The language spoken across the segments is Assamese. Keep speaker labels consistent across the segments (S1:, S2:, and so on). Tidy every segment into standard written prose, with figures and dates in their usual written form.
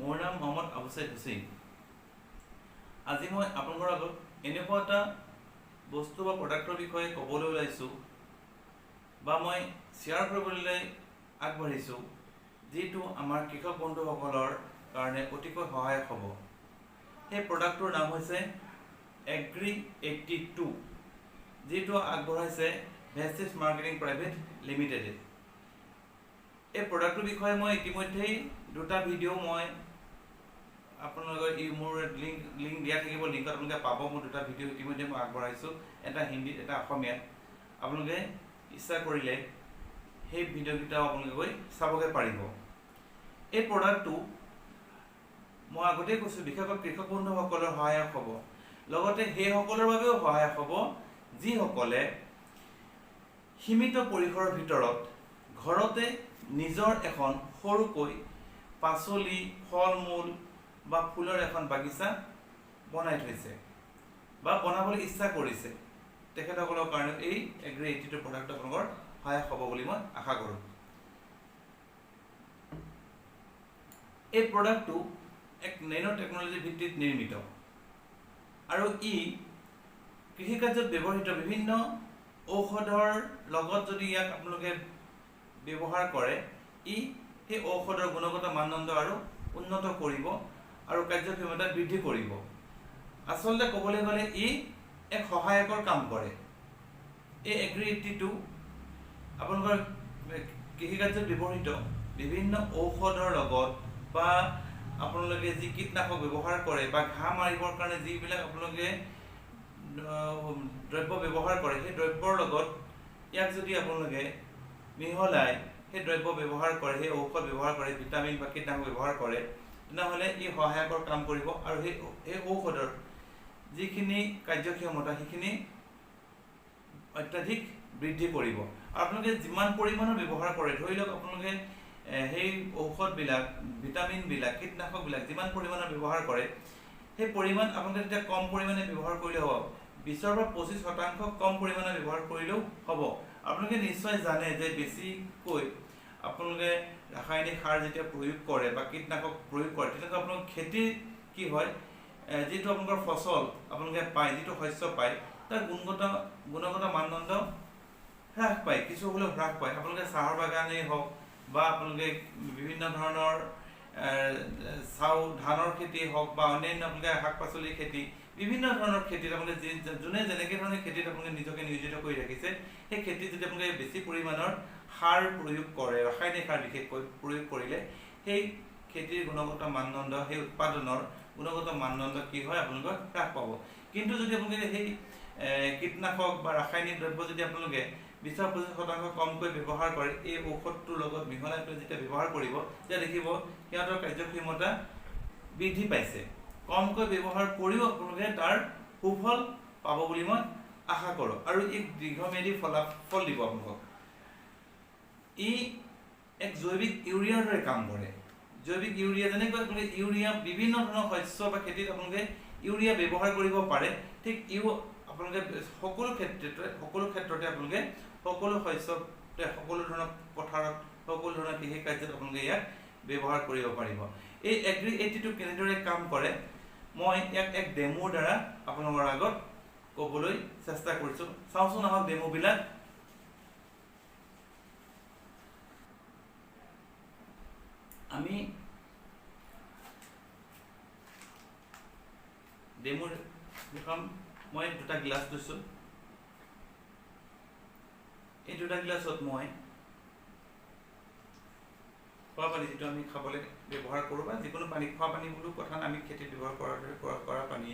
S1: মোৰ নাম মোহাম্মদ আবু ছাইদ হুছেইন। আজি মই আপোনালোকৰ আগত এনেকুৱা এটা বস্তু বা প্ৰডাক্টৰ বিষয়ে ক'বলৈ ওলাইছোঁ বা মই শ্বেয়াৰ কৰিবলৈ আগবাঢ়িছোঁ, যিটো আমাৰ কৃষক বন্ধুসকলৰ কাৰণে অতিকৈ সহায়ক হ'ব। সেই প্ৰডাক্টটোৰ নাম হৈছে এগ্ৰি 82, যিটো আগবঢ়াইছে ভেষ্টিজ মাৰ্কেটিং প্ৰাইভেট লিমিটেডে। এই প্ৰডাক্টটোৰ বিষয়ে মই ইতিমধ্যেই দুটা ভিডিঅ' মই আপোনালোকৰ মোৰ লিংক দিয়া থাকিব, লিংকত আপোনালোকে পাব। মোৰ দুটা ভিডিঅ' ইতিমধ্যে মই আগবঢ়াইছোঁ, এটা হিন্দীত এটা অসমীয়াত। আপোনালোকে ইচ্ছা কৰিলে সেই ভিডিঅ'কেইটাও আপোনালোকে গৈ চাবগৈ পাৰিব। এই প্ৰডাক্টটো মই আগতেই কৈছোঁ বিশেষকৈ কৃষক বন্ধুসকলৰ সহায়ক হ'ব, লগতে সেইসকলৰ বাবেও সহায়ক হ'ব যিসকলে সীমিত পৰিসৰৰ ভিতৰত ঘৰতে নিজৰ এখন সৰুকৈ পাচলি, ফল মূল বা ফুলৰ এখন বাগিচা বনাই থৈছে বা বনাবলৈ ইচ্ছা কৰিছে। তেখেতসকলৰ কাৰণে এই এগ্ৰি 82 প্ৰডাক্ট আপোনালোকৰ সহায়ক হ'ব বুলি মই আশা কৰোঁ। এই প্ৰডাক্টটো এক নেনো টেকন'লজি ভিত্তিত নিৰ্মিত আৰু ই কৃষিকাৰ্যত ব্যৱহৃত বিভিন্ন ঔষধৰ লগত যদি ইয়াক আপোনালোকে ব্যৱহাৰ কৰে, ই সেই ঔষধৰ গুণগত মানদণ্ড আৰু উন্নত কৰিব আৰু কাৰ্যক্ষমতা বৃদ্ধি কৰিব। আচলতে ক'বলৈ গ'লে ই এক সহায়কৰ কাম কৰে। এই এগ্ৰি 82 আপোনালোকৰ কৃষিকাৰ্যত ব্যৱহৃত বিভিন্ন ঔষধৰ লগত বা আপোনালোকে যি কীটনাশক ব্যৱহাৰ কৰে বা ঘাঁহ মাৰিবৰ কাৰণে যিবিলাক আপোনালোকে দ্ৰব্য ব্যৱহাৰ কৰে, সেই দ্ৰব্যৰ লগত ইয়াক যদি আপোনালোকে মিহলাই সেই দ্ৰব্য ব্যৱহাৰ কৰে, সেই ঔষধ ব্যৱহাৰ কৰে, ভিটামিন বা কীটনাশক ব্যৱহাৰ কৰে, তেনেহ'লে ই সহায়কৰ কাম কৰিব আৰু সেই ঔষধৰ যিখিনি কাৰ্যক্ষমতা সেইখিনি অত্যাধিক বৃদ্ধি কৰিব। আপোনালোকে যিমান পৰিমাণৰ ব্যৱহাৰ কৰে, ধৰি লওক আপোনালোকে সেই ঔষধবিলাক, ভিটামিনবিলাক, কীটনাশকবিলাক যিমান পৰিমাণৰ ব্যৱহাৰ কৰে, সেই পৰিমাণ আপোনালোকে তেতিয়া কম পৰিমাণে ব্যৱহাৰ কৰিলেও হ'ব। 20 পৰা 25% কম পৰিমাণে ব্যৱহাৰ কৰিলেও হ'ব। আপোনালোকে নিশ্চয় জানে যে বেছিকৈ আপোনালোকে ৰাসায়নিক সাৰ যেতিয়া প্ৰয়োগ কৰে বা কীটনাশক প্ৰয়োগ কৰে, তেনেকুৱা আপোনালোকৰ খেতিৰ কি হয়, যিটো আপোনালোকৰ ফচল আপোনালোকে পায়, যিটো শস্য পায়, তাৰ গুণগত মানদণ্ড হ্ৰাস পায়, কিছু হ'লেও হ্ৰাস পায়। আপোনালোকে চাহৰ বাগানেই হওক বা আপোনালোকে বিভিন্ন ধৰণৰ ধানৰ খেতি হওক বা অন্যান্য আপোনালোকে শাক পাচলিৰ খেতি, বিভিন্ন ধৰণৰ খেতিত আপোনালোকে যোনে যেনেকৈ ধৰণে খেতিত আপোনালোকে নিজকে নিয়োজিত কৰি ৰাখিছে, সেই খেতিত যদি আপোনালোকে বেছি পৰিমাণৰ সাৰ প্ৰয়োগ কৰে, ৰাসায়নিক সাৰ বিশেষকৈ প্ৰয়োগ কৰিলে, সেই খেতিৰ গুণগত মানদণ্ড, সেই উৎপাদনৰ গুণগত মানদণ্ড কি হয়, আপোনালোকে হ্ৰাস পাব। কিন্তু যদি আপোনালোকে সেই কীটনাশক বা ৰাসায়নিক দ্ৰব্য যদি আপোনালোকে 20-25% কমকৈ ব্যৱহাৰ কৰে, এই ঔষধটোৰ লগত মিহলাই পেলাই যেতিয়া ব্যৱহাৰ কৰিব, তেতিয়া দেখিব সিহঁতৰ কাৰ্যক্ষমতা বৃদ্ধি পাইছে। কমকৈ ব্যৱহাৰ কৰিও আপোনালোকে তাৰ সুফল পাব বুলি মই আশা কৰোঁ আৰু ই দীৰ্ঘম্যাদী ফলাফল দিব আপোনালোকক। ই এক জৈৱিক ইউৰিয়াৰ দৰে কাম কৰে। জৈৱিক ইউৰিয়া, যেনেকৈ আপোনালোকে ইউৰিয়া বিভিন্ন ধৰণৰ শস্য বা খেতিত আপোনালোকে ইউৰিয়া ব্যৱহাৰ কৰিব পাৰে, ঠিক আপোনালোকে সকলো ক্ষেত্ৰতে আপোনালোকে সকলো শস্যতে, সকলো ধৰণৰ পথাৰত, সকলো ধৰণৰ কৃষি কাৰ্যত আপোনালোকে ইয়াক ব্যৱহাৰ কৰিব পাৰিব। এই এগ্ৰি 82 কেনেদৰে কাম কৰে, মই ইয়াক এক ডেমোৰ দ্বাৰা আপোনালোকৰ আগত ক'বলৈ চেষ্টা কৰিছোঁ। চাওঁচোন আহক ডেমোবিলাক। আমি ডেমোৰ এখন মই দুটা গ্লাছ লৈছোঁ। এই দুটা গ্লাছত মই খোৱা পানী, যিটো আমি খাবলৈ ব্যৱহাৰ কৰোঁ বা যিকোনো পানী, খোৱা পানী বুলিও কথা নাই, আমি খেতিত ব্যৱহাৰ কৰা পানী,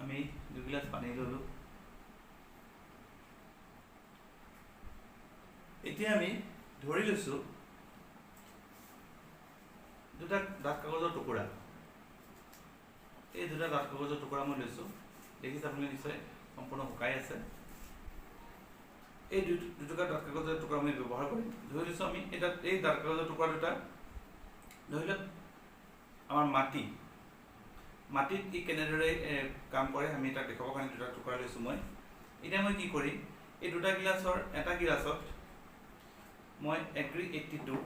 S1: আমি 2 গিলাচ পানী ল'লোঁ। এতিয়া আমি ধৰি লৈছোঁ দুটা ডাঠ কাগজৰ টুকুৰা। এই দুটা ডাঠ কাগজৰ টুকুৰা মই লৈছোঁ, দেখিছে আপুনি নিশ্চয় সম্পূৰ্ণ শুকাই আছে। এই দুটুকুৰা ডাঠ কাগজৰ টুকুৰা আমি ব্যৱহাৰ কৰিম। ধৰি লৈছোঁ আমি এই ডাঠ কাগজৰ টুকুৰা দুটা, ধৰি লওক আমাৰ মাটি মাটিত ই কেনেদৰে কাম কৰে আমি তাক দেখাবৰ কাৰণে দুটা টুকুৰা লৈছোঁ মই। এতিয়া মই কি কৰিম, এই দুটা গিলাচৰ এটা গিলাচত মই এগ্ৰি 82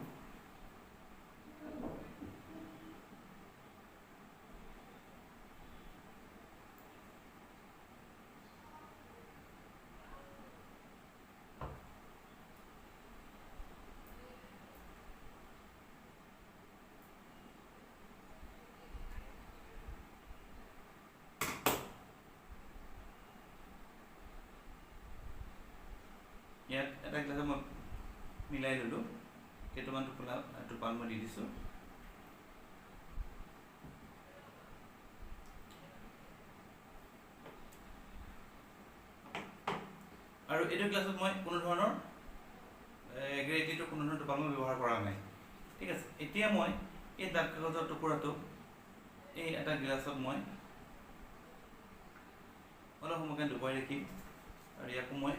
S1: ইয়াত এটা গিলাচত মই মিলাই ল'লোঁ, কেইটামান টোপাল মই দি দিছোঁ। আৰু এইটো গ্লাছত মই কোনো ধৰণৰ এগ্ৰি 82 কোনো ধৰণৰ টোপাল মই ব্যৱহাৰ কৰা নাই। ঠিক আছে, এতিয়া মই এই ডাঠ কাগজৰ টুকুৰাটো এই এটা গিলাচত মই অলপ সময়কে ডুবাই ৰাখিম, আৰু ইয়াকো মই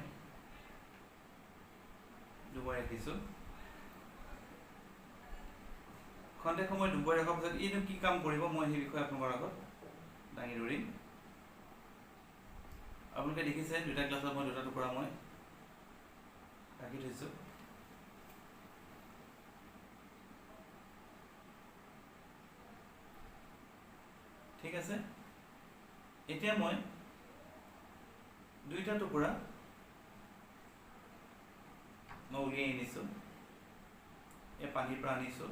S1: ডুবাই ৰাখিছোঁ। খন্তেক সময় ডুবাই ৰখাৰ পিছত এইটো কি কাম কৰিব মই সেই বিষয়ে আপোনালোকৰ আগত দাঙি ধৰিম। আপোনালোকে দেখিছে দুটা গ্লাছত মই দুটা টুকুৰা মই ৰাখি থৈছোঁ। ঠিক আছে, এতিয়া মই দুইটা টুকুৰা মই উলিয়াই আনিছোঁ, এই পানীৰ পৰা আনিছোঁ।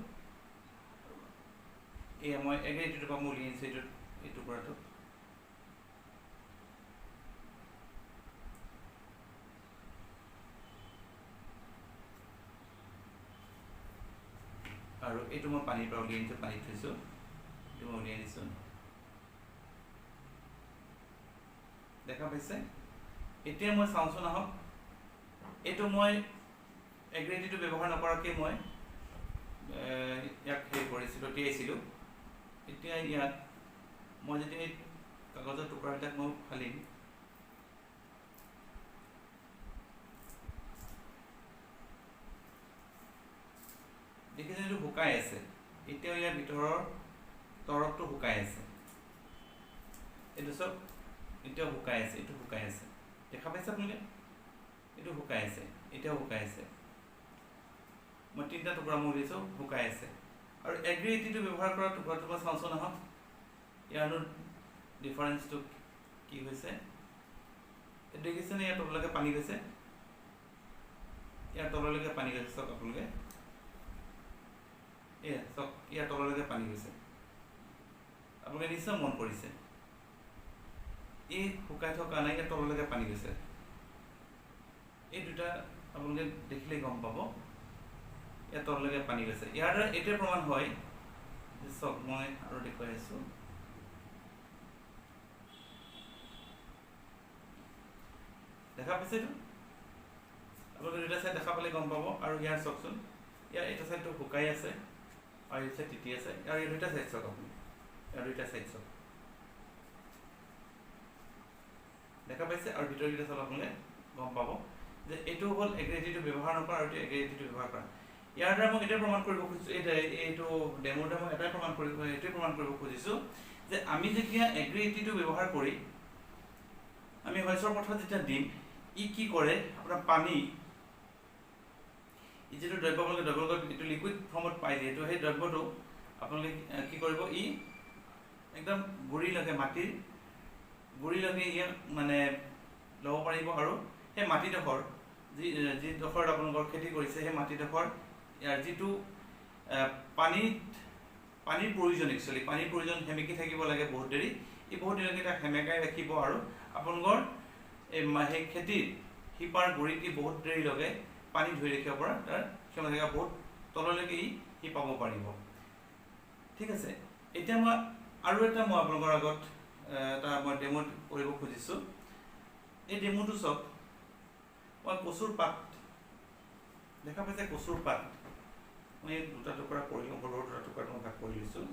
S1: এয়া মই এগ্ৰি 82 পৰা মই উলিয়াই আনিছোঁ এই টুকুৰাটো। আৰু এইটো মই পানীৰ পৰা উলিয়াই আনিছোঁ, পানীত থৈছোঁ, এইটো মই উলিয়াই আনিছোঁ। দেখা পাইছে? এতিয়া মই চাওঁচোন আহক, এইটো মই এগ্ৰি 82 ব্যৱহাৰ নকৰাকৈ মই ইয়াক হেৰি কৰিছিলোঁ, তিয়াইছিলোঁ। এতিয়া ইয়াত মই যেতিয়া এই কাগজৰ টুকুৰাবিলাক মই ফালিম, দেখিছে এইটো শুকাই আছে। এতিয়াও ইয়াৰ ভিতৰৰ তৰপটো শুকাই আছে, এইটো চব এতিয়াও শুকাই আছে, এইটো শুকাই আছে। দেখা পাইছে আপোনালোকে? এইটো শুকাই আছে, এতিয়াও শুকাই আছে। মই তিনিটা টুকুৰা মই উলিয়াইছোঁ, শুকাই আছে। আৰু এগ্ৰি 82 ব্যৱহাৰ কৰা টুকুৰাটো মই চাওঁচোন আহক, ইয়াৰ ডিফাৰেঞ্চটো কি হৈছে। দেখিছেনে ইয়াৰ তললৈকে পানী গৈছে, ইয়াৰ তললৈকে পানী গৈছে, চাওক আপোনালোকে, এয়া চাওক ইয়াৰ তললৈকে পানী গৈছে। আপোনালোকে নিশ্চয় মন কৰিছে, এই শুকাই থকা নাই, ইয়াৰ তললৈকে পানী গৈছে। এই দুটা আপোনালোকে দেখিলে গম পাব, ইয়াৰ তললৈকে পানী গৈছে। ইয়াৰ দ্বাৰা এইটোৱে প্ৰমাণ হয় যে, চাওক মই আৰু দেখুৱাই আছোঁ, দেখা পাইছেতো? আপোনালোকে দুটা চাইড দেখা পালে গম পাব। আৰু ইয়াৰ চাওকচোন, ইয়াৰ এটা চাইডটো শুকাই আছে আৰু এই চাইড তিতি আছে। আৰু এই দুটা চাইড চাওক আপুনি, ইয়াৰ দুইটা চাইড চাওক, দেখা পাইছে? আৰু ভিতৰৰ দুটা চাওক আপোনালোকে গম পাব যে এইটো হ'ল এগ্ৰি 82 ব্যৱহাৰ নকৰা আৰু এইটো এগ্ৰি 82 ব্যৱহাৰ কৰা। ইয়াৰ দ্বাৰা মই এটাই প্ৰমাণ কৰিব খুজিছোঁ, এইটো ডেমোৰ দ্বাৰা মই এটাই এইটোৱে প্ৰমাণ কৰিব খুজিছোঁ যে আমি যেতিয়া এগ্ৰি 82 ব্যৱহাৰ কৰি আমি শস্যৰ পথাৰত যেতিয়া দিম, ই কি কৰে, আপোনাৰ পানী যিটো দ্ৰব্য আপোনালোকে এইটো লিকুইড ফৰ্মত পাই, যিহেতু সেই দ্ৰব্যটো আপোনালোকে কি কৰিব, ই একদম গুৰিলৈকে, মাটিৰ গুৰিলৈকে ইয়াক মানে ল'ব পাৰিব। আৰু সেই মাটিডোখৰ যিডোখৰত আপোনালোকৰ খেতি কৰিছে, সেই মাটিডোখৰ ইয়াৰ যিটো পানীৰ প্ৰয়োজন, একচুৱেলি পানীৰ প্ৰয়োজন সেমেকি থাকিব লাগে বহুত দেৰি, এই বহুত দেৰিলৈকে তাক সেমেকাই ৰাখিব। আৰু আপোনালোকৰ সেই খেতিৰ শিপাৰ গুৰিত ই বহুত দেৰিলৈকে পানী ধৰি ৰাখিব পৰা তাৰ ক্ষমতা থাকে, বহুত তললৈকে ই পাব পাৰিব। ঠিক আছে, এতিয়া মই আৰু এটা মই আপোনালোকৰ আগত এটা মই ডেমো কৰিব খুজিছোঁ। এই ডেমোটো চাওক, মই কচুৰ পাত, দেখা পাইছে কচুৰ পাত, মই দুটা টুকুৰা কৰি লওঁ, সৰু দুটা টুকুৰা মই ভাগ কৰি লৈছোঁ।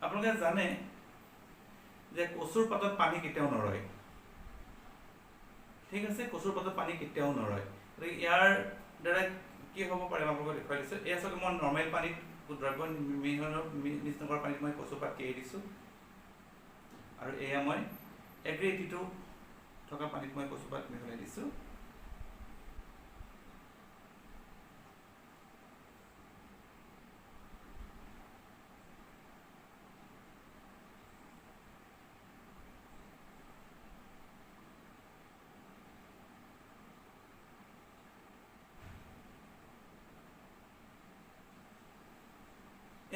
S1: আপোনালোকে জানে যে কচুৰ পাতত পানী কেতিয়াও নৰয়। ঠিক আছে, কচুৰ পাতত পানী কেতিয়াও নৰয়। গতিকে ইয়াৰ দ্বাৰা কি হ'ব পাৰে মই আপোনালোকক দেখুৱাই দিছোঁ। এই আচলতে মই নৰ্মেল পানীত দ্ৰব্য মিশ্ৰণ কৰা পানীত মই কচু পাত তিয়াই দিছোঁ, আৰু এয়া মই এগ্ৰি 82 থকা পানীত মই কচু পাত মিহলাই দিছোঁ।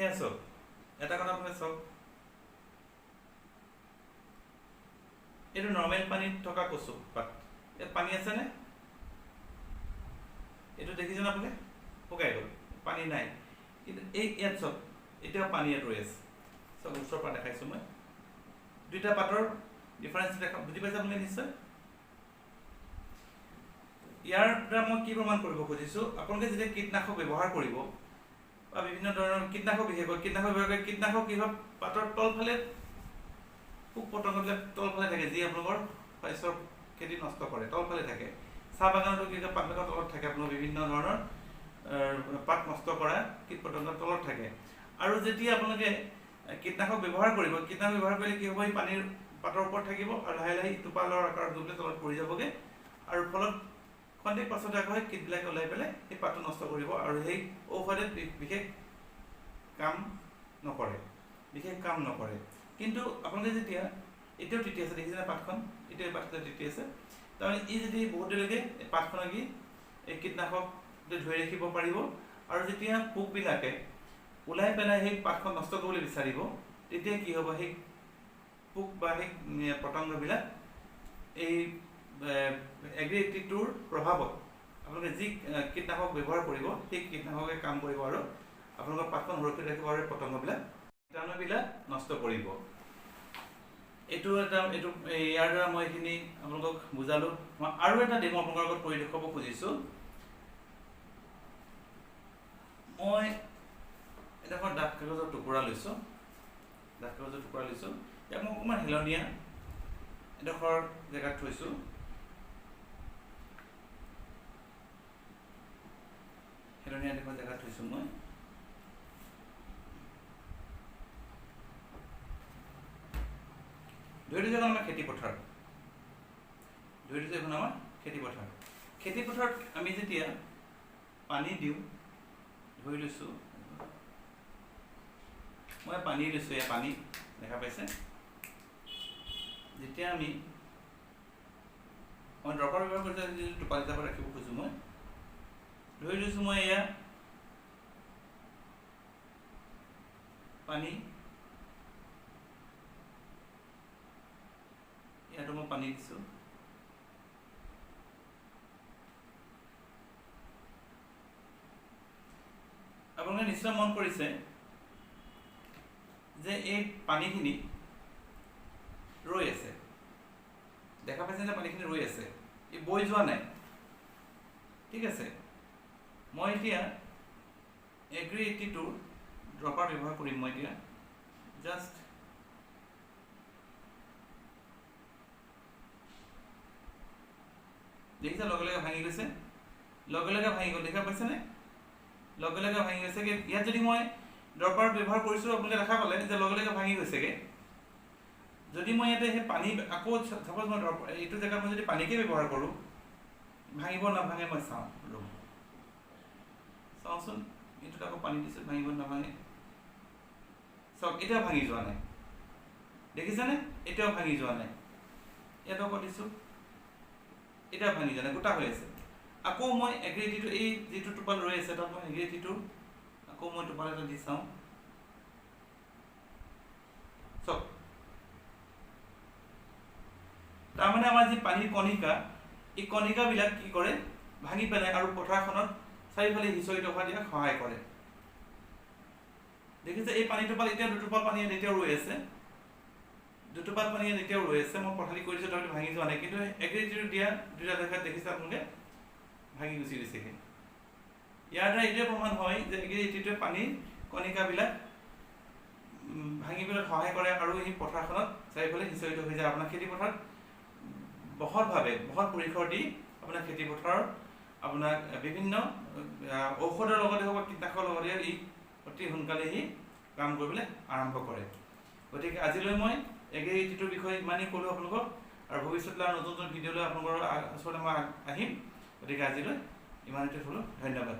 S1: এয়া চাওক, এটা কথা আপুনি চাওক, এইটো নৰ্মেল পানীত থকা কচু পাত, ইয়াত পানী আছেনে? এইটো দেখিছেনে আপুনি? শুকাই গ'ল, পানী নাই। কিন্তু এই ইয়াত চাওক, এতিয়াও পানী ইয়াত ৰৈ আছে। চাওক, ওচৰৰ পৰা দেখাইছোঁ মই, দুইটা পাতৰ ডিফাৰেঞ্চ দেখা বুজি পাইছে আপুনি নিশ্চয়। ইয়াৰ দ্বাৰা মই কি প্ৰমাণ কৰিব খুজিছোঁ, আপোনালোকে যেতিয়া কীটনাশক ব্যৱহাৰ কৰিব বা বিভিন্ন ধৰণৰ কীটনাশক বিশেষকৈ কীটনাশক কি হয়, পাতৰ তলফালে পোক পতংগবিলাক তলফালে থাকে, যি আপোনালোকৰ শস্যৰ খেতি নষ্ট কৰে, তলফালে থাকে। চাহ বাগানতো কি পাতবিলাকৰ তলত থাকে, আপোনাৰ বিভিন্ন ধৰণৰ পাত নষ্ট কৰা কীট পতংগৰ তলত থাকে। আৰু যেতিয়া আপোনালোকে কীটনাশক ব্যৱহাৰ কৰিব, কীটনাশক ব্যৱহাৰ কৰিলে কি হ'ব, এই পানীৰ পাতৰ ওপৰত থাকিব আৰু লাহে লাহে টোপালৰ আকাৰত গৈ পেলাই তলত পৰি যাবগৈ, আৰু ফলত খন্তেক পাছতে আকৌ সেই কীটবিলাকে ওলাই পেলাই সেই পাতটো নষ্ট কৰিব, আৰু সেই ঔষধে বিশেষ কাম নকৰে। কিন্তু আপোনালোকে যেতিয়া এতিয়াও তিতি আছে, দেখিছেনে পাতখন, এতিয়াও পাতখন তিতি আছে, তাৰমানে ই যদি বহুত দেৰিলৈকে পাতখনক এই কীটনাশক ধৰি ৰাখিব পাৰিব, আৰু যেতিয়া পোকবিলাকে ওলাই পেলাই সেই পাতখন নষ্ট কৰিবলৈ বিচাৰিব, তেতিয়া কি হ'ব, সেই পোক বা সেই পতংগবিলাক এই এগ্ৰি 82ৰ প্ৰভাৱত আপোনালোকে যি কীটনাশক ব্যৱহাৰ কৰিব, সেই কীটনাশকে কাম কৰিব আৰু আপোনালোকৰ পাতখন সুৰক্ষিত ৰাখিব আৰু পতংগবিলাক কীটাণুবিলাক নষ্ট কৰিব। এইটো ইয়াৰ দ্বাৰা মই এইখিনি আপোনালোকক বুজালোঁ। মই আৰু এটা ডেমো আপোনালোকৰ আগত কৰি দেখুৱাব খুজিছোঁ। মই এডোখৰ ডাঠ কাগজৰ টুকুৰা লৈছোঁ, ইয়াক মই অকণমান হেলনীয়া এডোখৰ জেগাত থৈছোঁ। মই ধৰি দিছোঁ এখন আমাৰ খেতিপথাৰত আমি যেতিয়া পানী দিওঁ, ধৰি লৈছোঁ মই পানী লৈছোঁ, এয়া পানী দেখা পাইছে। যেতিয়া মই দৰকাৰ ব্যৱহাৰ কৰিছোঁ, যদি টোপাল হিচাপত ৰাখিব খোজোঁ, মই ধৰি লৈছোঁ মই এয়া পানী, ইয়াতো মই পানী দিছোঁ। আপোনালোকে নিশ্চয় মন কৰিছে যে এই পানীখিনি ৰৈ আছে, দেখা পাইছে যে পানীখিনি ৰৈ আছে, ই বৈ যোৱা নাই। ঠিক আছে, মই এতিয়া এগ্ৰি 82 ড্ৰপাৰ ব্যৱহাৰ কৰিম। মই এতিয়া জাষ্ট দেখিছে, লগে লগে ভাঙি গৈছে, ভাঙি গ'ল, দেখা পাইছেনে? লগে লগে ভাঙি গৈছেগৈ। ইয়াত যদি মই ড্ৰপাৰ ব্যৱহাৰ কৰিছোঁ, আপোনালোকে দেখা পালে যে লগে লগে ভাঙি গৈছেগৈ। যদি মই ইয়াতে সেই পানী আকৌ চাপ'জ মই এইটো জেগাত মই যদি পানীকে ব্যৱহাৰ কৰোঁ, ভাঙিব নাভাঙে মই চাওঁচোন, এইটোত আকৌ পানী দিছোঁ, ভাঙিব নাভাঙে। চাওক, এতিয়াও ভাঙি যোৱা নাই, দেখিছেনে? এতিয়াও ভাঙি যোৱা নাই। ইয়াত আকৌ দিছোঁ, এতিয়াও ভাঙি যোৱা নাই, গোটা হৈ আছে। আকৌ মই এগ্ৰি 82 এই যিটো টোপাল ৰৈ আছে, তাত মই এগ্ৰি 82 আকৌ মই টোপাল এটা দি চাওঁ। চাওক, তাৰমানে আমাৰ যি পানীৰ কণিকা, এই কণিকাবিলাক কি কৰে, ভাঙি পেলাই আৰু পথাৰখনত চাৰিওফালে সিঁচৰিত হোৱাত ইয়াক সহায় কৰে। দেখিছে, এই পানী টোপাল এতিয়া দুটোপাল পানী ইয়াত এতিয়াও ৰৈ আছে, মই পথালি কৰি দিছোঁ, তাৰমানে ভাঙি যোৱা নাই। কিন্তু এগ্ৰি 82 দিয়া দুটা জেগাত দেখিছে আপোনালোকে ভাঙি গুচি গৈছেগৈ। ইয়াৰ দ্বাৰা এইটোৱে প্ৰমাণ হয় যে এগ্ৰি 82 পানীৰ কণিকাবিলাক ভাঙিবলৈ সহায় কৰে আৰু এই পথাৰখনত চাৰিওফালে সিঁচৰিত হৈ যায়। আপোনাৰ খেতিপথাৰত বহল পৰিসৰ দি আপোনাৰ খেতি পথাৰত আপোনাক বিভিন্ন ঔষধৰ লগতে হওক বা কীটনাশকৰ লগতে ই অতি সোনকালে সি কাম কৰিবলৈ আৰম্ভ কৰে। গতিকে আজিলৈ মই এগ্ৰিকালচাৰৰ বিষয়ে ইমানেই ক'লোঁ আপোনালোকক, আৰু ভৱিষ্যতলৈ নতুন নতুন ভিডিঅ' লৈ আপোনালোকৰ ওচৰলৈ মই আহিম। গতিকে আজিলৈ ইমানতে হ'লোঁ, ধন্যবাদ।